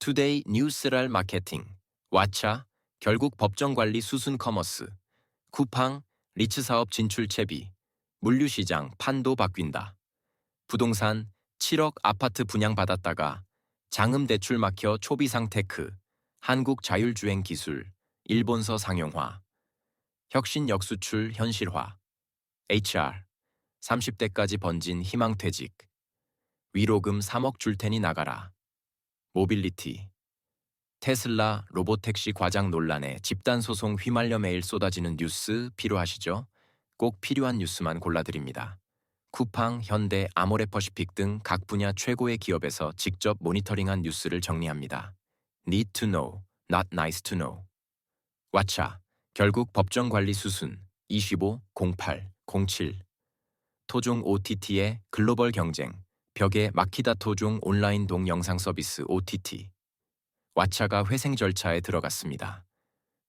투데이 뉴스랄 마케팅, 왓챠, 결국 법정관리 수순 커머스, 쿠팡, 리츠 사업 진출 채비, 물류시장 판도 바뀐다. 부동산 7억 아파트 분양받았다가 장음 대출 막혀 초비상 테크, 한국 자율주행 기술, 일본서 상용화, 혁신 역수출 현실화, HR, 30대까지 번진 희망퇴직, 위로금 3억 줄 테니 나가라, 모빌리티, 테슬라 로보택시 과장 논란에 집단 소송 휘말려 매일 쏟아지는 뉴스 필요하시죠? 꼭 필요한 뉴스만 골라드립니다. 쿠팡, 현대, 아모레퍼시픽 등 각 분야 최고의 기업에서 직접 모니터링한 뉴스를 정리합니다. Need to know, not nice to know. 왓챠, 결국 법정관리 수순 25-08-07. 토종 OTT의 글로벌 경쟁, 벽에 막히다 토종 온라인 동영상 서비스 OTT. 왓챠가 회생 절차에 들어갔습니다.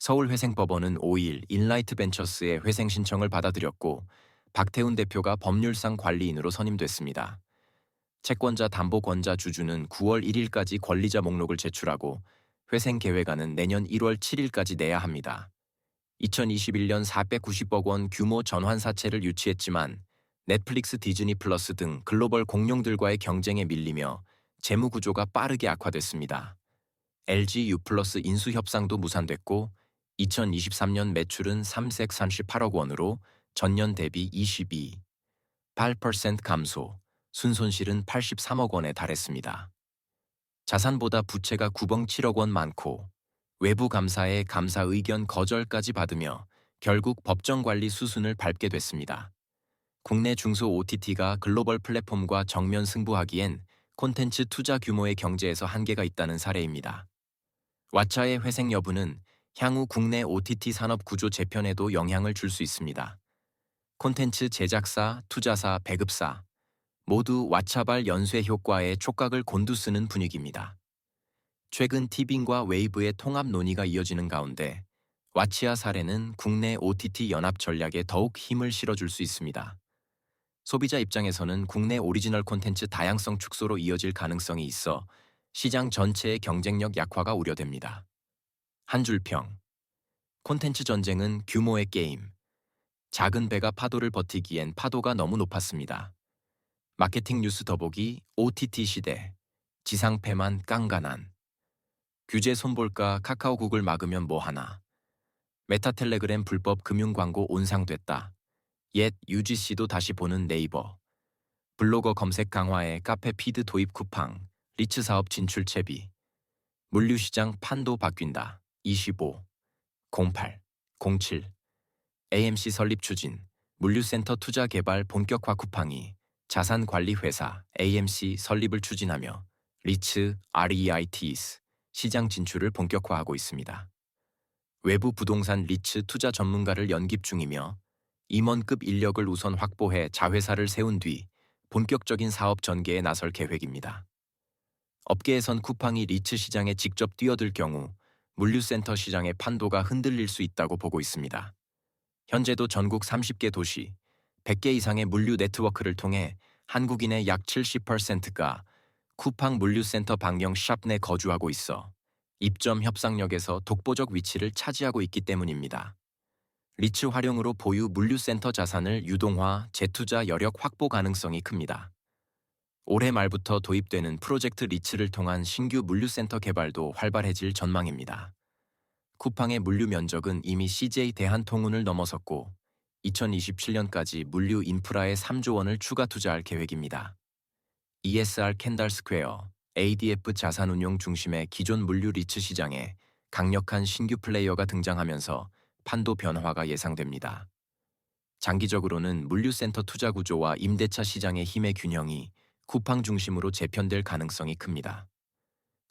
서울회생법원은 5일 인라이트벤처스의 회생 신청을 받아들였고 박태훈 대표가 법률상 관리인으로 선임됐습니다. 채권자 담보권자 주주는 9월 1일까지 권리자 목록을 제출하고 회생 계획안은 내년 1월 7일까지 내야 합니다. 2021년 490억 원 규모 전환사채를 유치했지만 넷플릭스 디즈니 플러스 등 글로벌 공룡들과의 경쟁에 밀리며 재무구조가 빠르게 악화됐습니다. LG U+ 인수 협상도 무산됐고 2023년 매출은 338억 원으로 전년 대비 22.8% 감소, 순손실은 83억 원에 달했습니다. 자산보다 부채가 9.7억 원 많고 외부 감사의 감사 의견 거절까지 받으며 결국 법정관리 수순을 밟게 됐습니다. 국내 중소 OTT가 글로벌 플랫폼과 정면 승부하기엔 콘텐츠 투자 규모의 경제에서 한계가 있다는 사례입니다. 왓챠의 회생 여부는 향후 국내 OTT 산업 구조 재편에도 영향을 줄 수 있습니다. 콘텐츠 제작사, 투자사, 배급사 모두 왓챠발 연쇄 효과에 촉각을 곤두쓰는 분위기입니다. 최근 티빙과 웨이브의 통합 논의가 이어지는 가운데 왓챠 사례는 국내 OTT 연합 전략에 더욱 힘을 실어줄 수 있습니다. 소비자 입장에서는 국내 오리지널 콘텐츠 다양성 축소로 이어질 가능성이 있어 시장 전체의 경쟁력 약화가 우려됩니다. 한 줄 평. 콘텐츠 전쟁은 규모의 게임. 작은 배가 파도를 버티기엔 파도가 너무 높았습니다. 마케팅 뉴스 더보기 OTT 시대. 지상패만 깡간한. 규제 손볼까 카카오국을 막으면 뭐하나. 메타텔레그램 불법 금융 광고 온상됐다. 옛 UGC도 다시 보는 네이버. 블로거 검색 강화에 카페 피드 도입 쿠팡. 리츠 사업 진출 채비. 물류시장 판도 바뀐다. 25. 08. 07. AMC 설립 추진. 물류센터 투자 개발 본격화 쿠팡이 자산관리회사 AMC 설립을 추진하며 리츠 REITs 시장 진출을 본격화하고 있습니다. 외부 부동산 리츠 투자 전문가를 연깁 중이며 임원급 인력을 우선 확보해 자회사를 세운 뒤 본격적인 사업 전개에 나설 계획입니다. 업계에선 쿠팡이 리츠 시장에 직접 뛰어들 경우 물류센터 시장의 판도가 흔들릴 수 있다고 보고 있습니다. 현재도 전국 30개 도시, 100개 이상의 물류 네트워크를 통해 한국인의 약 70%가 쿠팡 물류센터 방영 샵 내 거주하고 있어 입점 협상력에서 독보적 위치를 차지하고 있기 때문입니다. 리츠 활용으로 보유 물류센터 자산을 유동화, 재투자 여력 확보 가능성이 큽니다. 올해 말부터 도입되는 프로젝트 리츠를 통한 신규 물류센터 개발도 활발해질 전망입니다. 쿠팡의 물류 면적은 이미 CJ 대한통운을 넘어섰고 2027년까지 물류 인프라에 3조 원을 추가 투자할 계획입니다. ESR 캔달 스퀘어, ADF 자산운용 중심의 기존 물류 리츠 시장에 강력한 신규 플레이어가 등장하면서 판도 변화가 예상됩니다. 장기적으로는 물류센터 투자 구조와 임대차 시장의 힘의 균형이 쿠팡 중심으로 재편될 가능성이 큽니다.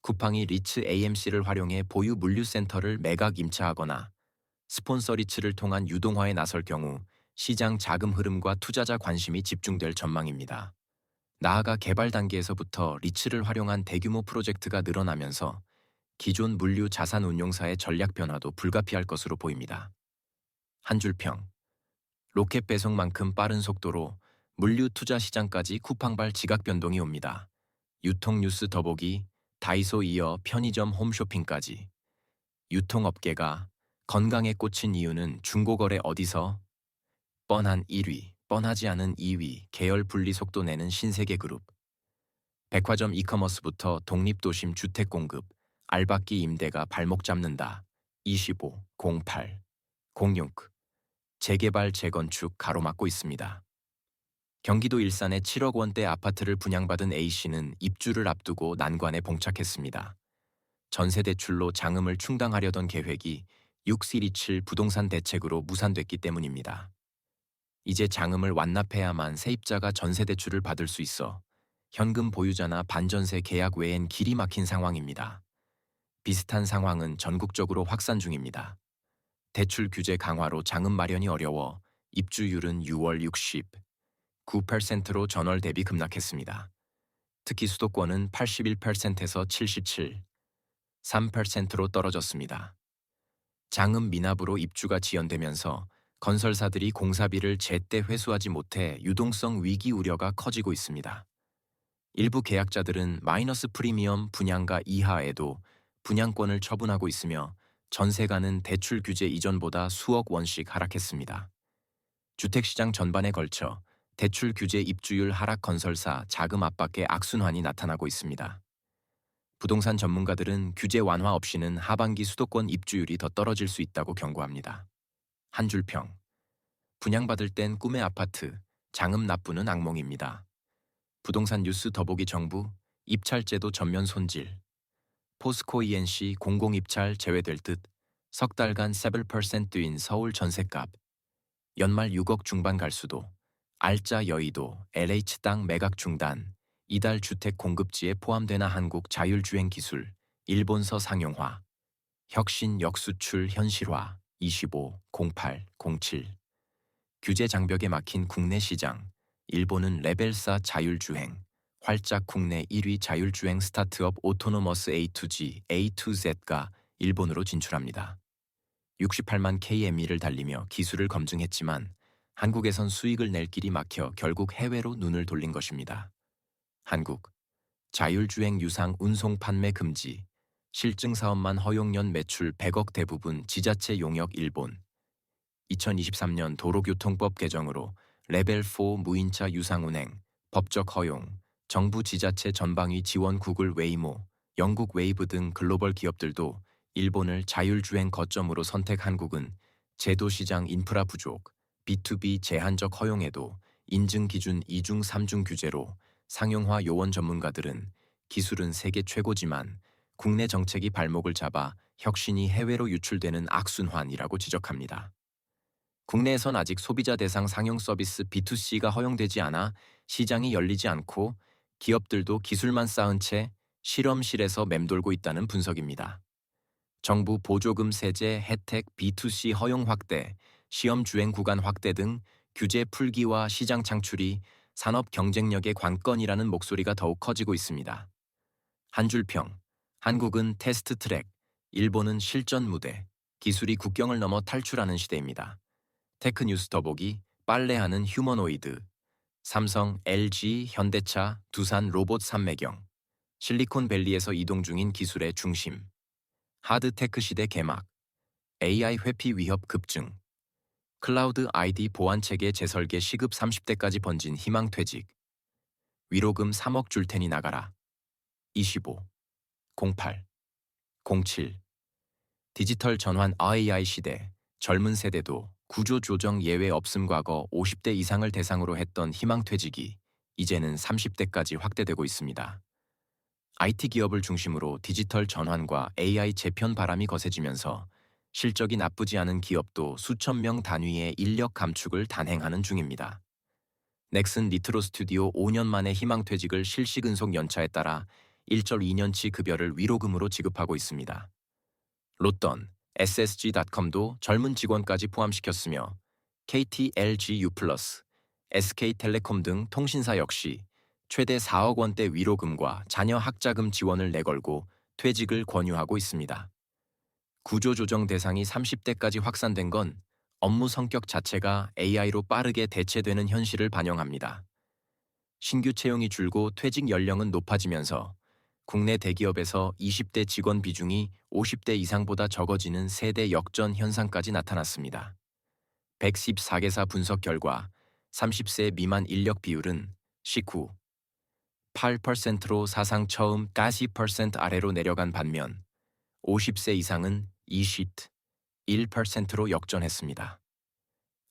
쿠팡이 리츠 AMC를 활용해 보유 물류센터를 매각 임차하거나 스폰서 리츠를 통한 유동화에 나설 경우 시장 자금 흐름과 투자자 관심이 집중될 전망입니다. 나아가 개발 단계에서부터 리츠를 활용한 대규모 프로젝트가 늘어나면서 기존 물류 자산 운용사의 전략 변화도 불가피할 것으로 보입니다. 한 줄 평. 로켓 배송만큼 빠른 속도로 물류 투자 시장까지 쿠팡발 지각 변동이 옵니다. 유통 뉴스 더보기 다이소 이어 편의점 홈쇼핑까지 유통업계가 건강에 꽂힌 이유는 중고거래 어디서? 뻔한 1위, 뻔하지 않은 2위, 계열 분리 속도 내는 신세계 그룹. 백화점 이커머스부터 독립도심 주택 공급, 알박기 임대가 발목 잡는다. 25, 08, 06. 재개발 재건축 가로막고 있습니다. 경기도 일산의 7억 원대 아파트를 분양받은 A씨는 입주를 앞두고 난관에 봉착했습니다. 전세 대출로 장음을 충당하려던 계획이 6.127 부동산 대책으로 무산됐기 때문입니다. 이제 장음을 완납해야만 세입자가 전세 대출을 받을 수 있어 현금 보유자나 반전세 계약 외엔 길이 막힌 상황입니다. 비슷한 상황은 전국적으로 확산 중입니다. 대출 규제 강화로 장음 마련이 어려워 입주율은 6월 69%로 전월 대비 급락했습니다. 특히 수도권은 81%에서 77, 3%로 떨어졌습니다. 장음 미납으로 입주가 지연되면서 건설사들이 공사비를 제때 회수하지 못해 유동성 위기 우려가 커지고 있습니다. 일부 계약자들은 마이너스 프리미엄 분양가 이하에도 분양권을 처분하고 있으며 전세가는 대출 규제 이전보다 수억 원씩 하락했습니다. 주택시장 전반에 걸쳐 대출 규제 입주율 하락 건설사 자금 압박의 악순환이 나타나고 있습니다. 부동산 전문가들은 규제 완화 없이는 하반기 수도권 입주율이 더 떨어질 수 있다고 경고합니다. 한 줄 평. 분양받을 땐 꿈의 아파트, 장음 납부는 악몽입니다. 부동산 뉴스 더보기 정부, 입찰제도 전면 손질. 포스코 ENC 공공입찰 제외될 듯 석 달간 7%인 서울 전셋값. 연말 6억 중반 갈 수도. 알짜 여의도, LH 땅 매각 중단. 이달 주택 공급지에 포함되나 한국 자율주행 기술, 일본서 상용화. 혁신 역수출 현실화. 25, 08, 07. 규제 장벽에 막힌 국내 시장. 일본은 레벨4 자율주행. 활짝 국내 1위 자율주행 스타트업 오토노머스 A2G, A2Z가 일본으로 진출합니다. 68만 km를 달리며 기술을 검증했지만 한국에선 수익을 낼 길이 막혀 결국 해외로 눈을 돌린 것입니다. 한국. 자율주행 유상 운송 판매 금지. 실증 사업만 허용년 매출 100억 대부분 지자체 용역 일본. 2023년 도로교통법 개정으로 레벨4 무인차 유상운행, 법적 허용, 정부 지자체 전방위 지원 구글 웨이모, 영국 웨이브 등 글로벌 기업들도 일본을 자율주행 거점으로 선택 한국은 제도시장 인프라 부족, B2B 제한적 허용에도 인증 기준 2중 3중 규제로 상용화 요원 전문가들은 기술은 세계 최고지만 국내 정책이 발목을 잡아 혁신이 해외로 유출되는 악순환이라고 지적합니다. 국내에선 아직 소비자 대상 상용 서비스 B2C가 허용되지 않아 시장이 열리지 않고 기업들도 기술만 쌓은 채 실험실에서 맴돌고 있다는 분석입니다. 정부 보조금 세제 혜택 B2C 허용 확대, 시험 주행 구간 확대 등 규제 풀기와 시장 창출이 산업 경쟁력의 관건이라는 목소리가 더욱 커지고 있습니다. 한 줄 평. 한국은 테스트 트랙, 일본은 실전 무대, 기술이 국경을 넘어 탈출하는 시대입니다. 테크뉴스 더보기, 빨래하는 휴머노이드, 삼성, LG, 현대차, 두산 로봇 산매경, 실리콘밸리에서 이동 중인 기술의 중심, 하드테크 시대 개막, AI 회피 위협 급증, 클라우드 ID 보안체계 재설계 시급 30대까지 번진 희망퇴직, 위로금 3억 줄 테니 나가라. 25, 08, 07. 디지털 전환 AI 시대, 젊은 세대도 구조조정 예외 없음 과거 50대 이상을 대상으로 했던 희망퇴직이 이제는 30대까지 확대되고 있습니다. IT 기업을 중심으로 디지털 전환과 AI 재편 바람이 거세지면서 실적이 나쁘지 않은 기업도 수천 명 단위의 인력 감축을 단행하는 중입니다. 넥슨 니트로 스튜디오 5년 만에 희망퇴직을 실시근속 연차에 따라 1.2년치 급여를 위로금으로 지급하고 있습니다. 롯던, SSG.com도 젊은 직원까지 포함시켰으며 KT, LG U+, SK텔레콤 등 통신사 역시 최대 4억 원대 위로금과 자녀 학자금 지원을 내걸고 퇴직을 권유하고 있습니다. 구조조정 대상이 30대까지 확산된 건 업무 성격 자체가 AI로 빠르게 대체되는 현실을 반영합니다. 신규 채용이 줄고 퇴직 연령은 높아지면서 국내 대기업에서 20대 직원 비중이 50대 이상보다 적어지는 세대 역전 현상까지 나타났습니다. 114개사 분석 결과 30세 미만 인력 비율은 19.8%로 사상 처음 40% 아래로 내려간 반면 50세 이상은 20.1%로 역전했습니다.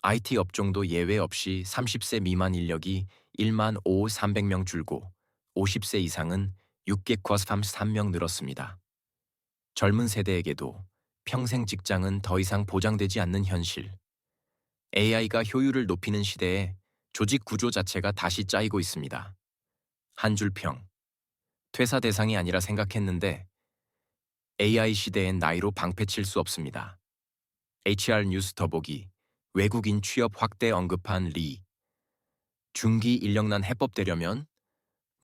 IT 업종도 예외 없이 30세 미만 인력이 1만 5,300명 줄고 50세 이상은 633명 늘었습니다. 젊은 세대에게도 평생 직장은 더 이상 보장되지 않는 현실. AI가 효율을 높이는 시대에 조직 구조 자체가 다시 짜이고 있습니다. 한 줄 평. 퇴사 대상이 아니라 생각했는데 AI 시대엔 나이로 방패 칠 수 없습니다. HR 뉴스 더보기. 외국인 취업 확대 언급한 리. 중기 인력난 해법되려면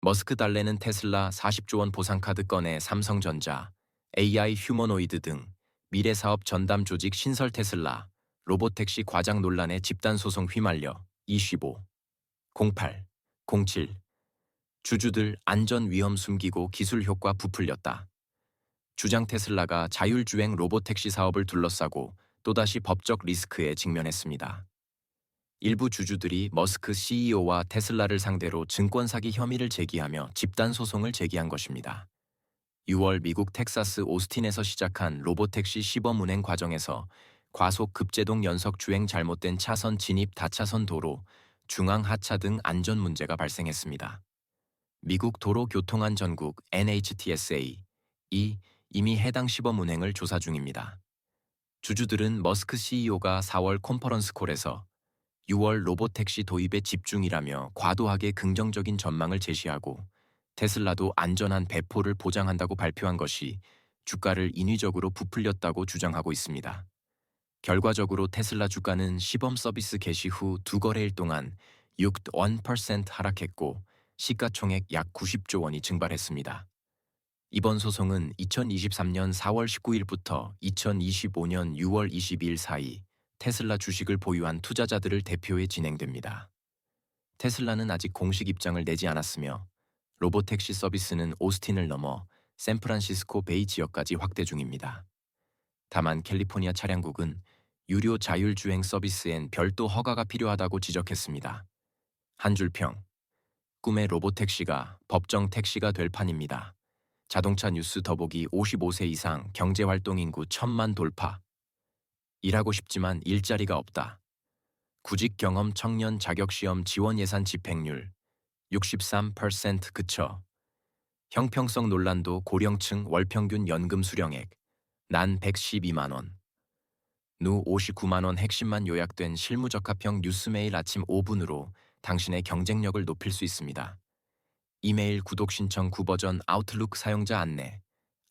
머스크 달래는 테슬라 40조 원 보상카드 꺼내 삼성전자, AI 휴머노이드 등 미래 사업 전담 조직 신설 테슬라, 로보택시 과장 논란에 집단 소송 휘말려 25, 08, 07 주주들 안전 위험 숨기고 기술 효과 부풀렸다. 주장 테슬라가 자율주행 로보택시 사업을 둘러싸고 또다시 법적 리스크에 직면했습니다. 일부 주주들이 머스크 CEO와 테슬라를 상대로 증권 사기 혐의를 제기하며 집단 소송을 제기한 것입니다. 6월 미국 텍사스 오스틴에서 시작한 로보택시 시범 운행 과정에서 과속 급제동 연석 주행 잘못된 차선 진입 다차선 도로, 중앙 하차 등 안전 문제가 발생했습니다. 미국 도로교통안전국 NHTSA 이 이미 해당 시범 운행을 조사 중입니다. 주주들은 머스크 CEO가 4월 컨퍼런스 콜에서 6월 로보택시 도입에 집중이라며 과도하게 긍정적인 전망을 제시하고 테슬라도 안전한 배포를 보장한다고 발표한 것이 주가를 인위적으로 부풀렸다고 주장하고 있습니다. 결과적으로 테슬라 주가는 시범 서비스 개시 후 두 거래일 동안 6.1% 하락했고 시가총액 약 90조 원이 증발했습니다. 이번 소송은 2023년 4월 19일부터 2025년 6월 22일 사이 테슬라 주식을 보유한 투자자들을 대표해 진행됩니다. 테슬라는 아직 공식 입장을 내지 않았으며 로보택시 서비스는 오스틴을 넘어 샌프란시스코 베이 지역까지 확대 중입니다. 다만 캘리포니아 차량국은 유료 자율주행 서비스엔 별도 허가가 필요하다고 지적했습니다. 한 줄 평. 꿈의 로보택시가 법정 택시가 될 판입니다. 자동차 뉴스 더보기 55세 이상 경제활동 인구 1,000만 돌파. 일하고 싶지만 일자리가 없다. 구직 경험 청년 자격시험 지원 예산 집행률 63% 그쳐. 형평성 논란도 고령층 월평균 연금 수령액 난 112만 원. 누 59만 원 핵심만 요약된 실무적합형 뉴스메일 아침 5분으로 당신의 경쟁력을 높일 수 있습니다. 이메일 구독 신청 9버전 아웃룩 사용자 안내.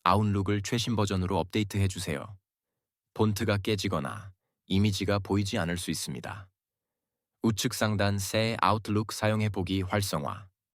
아웃룩을 최신 버전으로 업데이트해 주세요. 폰트가 깨지거나 이미지가 보이지 않을 수 있습니다. 우측 상단 새 아웃룩 사용해보기 활성화.